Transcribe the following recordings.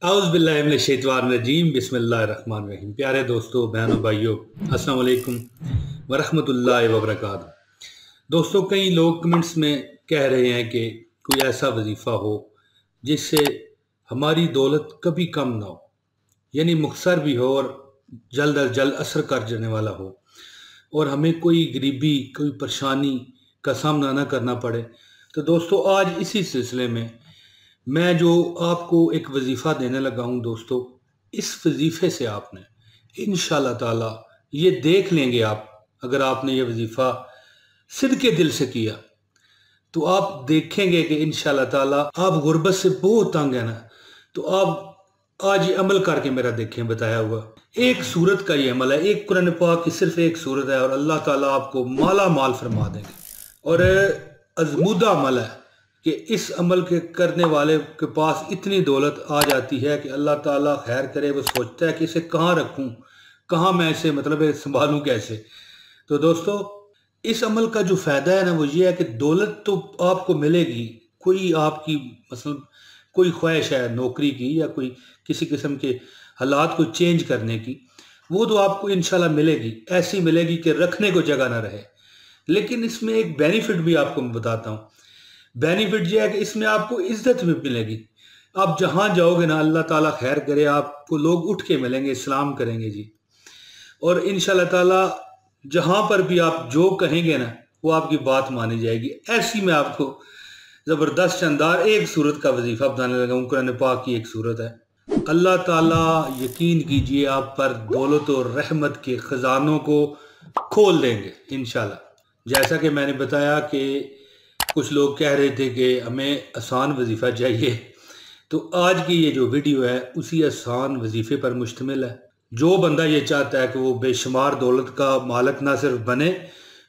औज़ुबिल्लाहिमिनश्शैतानिर्रजीम बिस्मिल्लाहिर्रहमानिर्रहीम। प्यारे दोस्तों, बहनों, भाइयों, अस्सलाम वालेकुम वरहमतुल्लाहि वबरकातुहू। दोस्तों, कई लोग कमेंट्स में कह रहे हैं कि कोई ऐसा वजीफ़ा हो जिससे हमारी दौलत कभी कम ना हो, यानी मुख्तसर भी हो और जल्द अज जल्द असर कर जाने वाला हो, और हमें कोई गरीबी, कोई परेशानी का सामना ना करना पड़े। तो दोस्तों, आज इसी सिलसिले में मैं जो आपको एक वजीफ़ा देने लगा हूँ दोस्तों, इस वजीफ़े से आपने इंशाल्लाह ताला ये देख लेंगे आप, अगर आपने ये वजीफ़ा सिद्क़े दिल से किया तो आप देखेंगे कि इंशाल्लाह ताला आप गुर्बत से बहुत तंग है ना, तो आप आज ये अमल करके मेरा देखें बताया हुआ। एक सूरत का ये अमल है, एक कुरान पाक की सिर्फ एक सूरत है, और अल्लाह ताला आपको माला माल फरमा देंगे। और अज़मुदा अमल है कि इस अमल के करने वाले के पास इतनी दौलत आ जाती है कि अल्लाह ताला खैर करे, वो सोचता है कि इसे कहाँ रखूँ, कहाँ मैं इसे मतलब संभालूँ कैसे। तो दोस्तों, इस अमल का जो फ़ायदा है ना, वो ये है कि दौलत तो आपको मिलेगी, कोई आपकी मतलब कोई ख्वाहिश है नौकरी की या कोई किसी किस्म के हालात को चेंज करने की, वो तो आपको इंशाल्लाह मिलेगी, ऐसी मिलेगी कि रखने को जगह ना रहे। लेकिन इसमें एक बेनिफिट भी आपको मैं बताता हूँ। बेनिफिट ये है कि इसमें आपको इज्जत भी मिलेगी। आप जहाँ जाओगे ना, अल्लाह ताला खैर करे, आपको लोग उठ के मिलेंगे, सलाम करेंगे जी। और इंशाल्लाह ताला जहाँ पर भी आप जो कहेंगे ना, वो आपकी बात मानी जाएगी। ऐसी मैं आपको ज़बरदस्त शानदार एक सूरत का वजीफ़ा बताने लगा हूँ, कुरान पाक की एक सूरत है। अल्लाह ताला यकीन कीजिए आप पर दौलत और रहमत के ख़जानों को खोल देंगे इंशाल्लाह। जैसा कि मैंने बताया कि कुछ लोग कह रहे थे कि हमें आसान वजीफ़ा चाहिए, तो आज की ये जो वीडियो है उसी आसान वजीफ़े पर मुश्तमिल है। जो बंदा ये चाहता है कि वो बेशुमार दौलत का मालिक ना सिर्फ बने,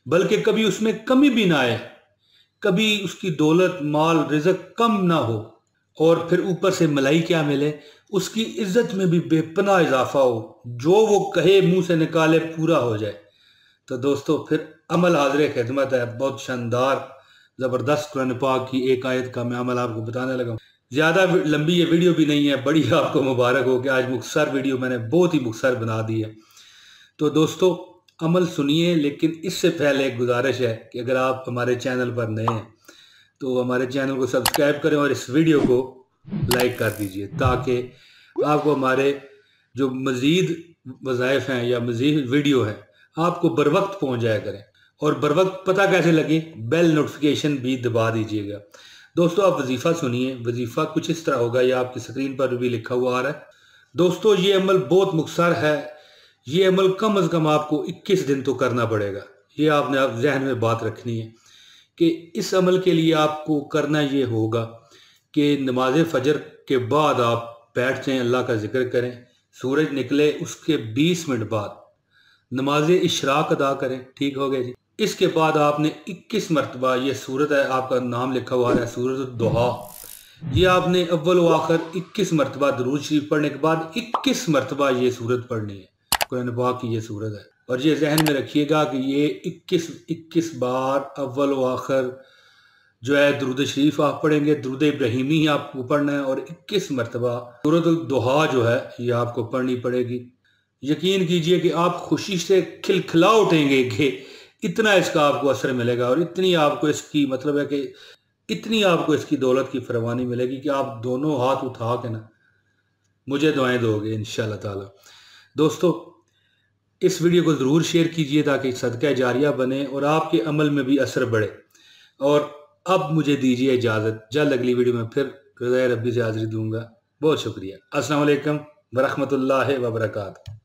बल्कि कभी उसमें कमी भी ना आए, कभी उसकी दौलत माल रिज़्क कम ना हो, और फिर ऊपर से मलाई क्या मिले, उसकी इज्जत में भी बेपनाह इजाफा हो, जो वो कहे मुंह से निकाले पूरा हो जाए। तो दोस्तों, फिर अमल हाज़िर खिदमत है, बहुत शानदार ज़बरदस्त कुरान पाक की एक आयत का मैं अमल आपको बताने लगा हूँ। ज़्यादा लंबी ये वीडियो भी नहीं है, बड़ी आपको मुबारक हो कि आज मुख्तसर वीडियो मैंने बहुत ही मुख्तसर बना दी है। तो दोस्तों, अमल सुनिए, लेकिन इससे पहले एक गुजारिश है कि अगर आप हमारे चैनल पर नए हैं तो हमारे चैनल को सब्सक्राइब करें और इस वीडियो को लाइक कर दीजिए, ताकि आपको हमारे जो मज़ीद वज़ाइफ हैं या मज़ीद वीडियो है आपको बर वक्त पहुँच जाया करें। और बर वक्त पता कैसे लगे, बेल नोटिफिकेशन भी दबा दीजिएगा। दोस्तों, आप वजीफ़ा सुनिए। वजीफ़ा कुछ इस तरह होगा, यह आपकी स्क्रीन पर भी लिखा हुआ आ रहा है। दोस्तों, ये अमल बहुत मुख्तसर है। ये अमल कम अज़ कम आपको 21 दिन तो करना पड़ेगा। ये आपने आप जहन में बात रखनी है कि इस अमल के लिए आपको करना ये होगा कि नमाज फजर के बाद आप बैठ जाएं, अल्लाह का जिक्र करें। सूरज निकले उसके 20 मिनट बाद नमाज इशराक अदा करें। ठीक हो गया जी। इसके बाद आपने 21 मरतबा, ये सूरत है, आपका नाम लिखा हुआ है सूरत दुहा, ये आपने अव्वल व आखिर 21 मरतबा दरूद शरीफ पढ़ने के बाद 21 मरतबा ये सूरत पढ़नी है। कुरान पाक की ये सूरत है, और ये जहन में रखिएगा कि ये 21 बार अव्वल व आखिर जो है दरूद शरीफ आप पढ़ेंगे, दरूद इब्राहिमी ही आपको पढ़ना है, और 21 मरतबा सूरत दुहा जो है ये आपको पढ़नी पड़ेगी। यकीन कीजिए कि आप खुशी से खिलखिला उठेंगे कि इतना इसका आपको असर मिलेगा, और इतनी आपको इसकी मतलब है कि इतनी आपको इसकी दौलत की फरमानी मिलेगी कि आप दोनों हाथ उठा के ना मुझे दुआएं दोगे इंशाल्लाह ताला। दोस्तों, इस वीडियो को ज़रूर शेयर कीजिए ताकि सदका जारिया बने और आपके अमल में भी असर बढ़े। और अब मुझे दीजिए इजाज़त, जल्द अगली वीडियो में फिर रज़ाए रब्बी से हाज़िरी दूंगा। बहुत शुक्रिया। अस्सलाम वालेकुम वरहमतुल्लाहि वबरकातुहू।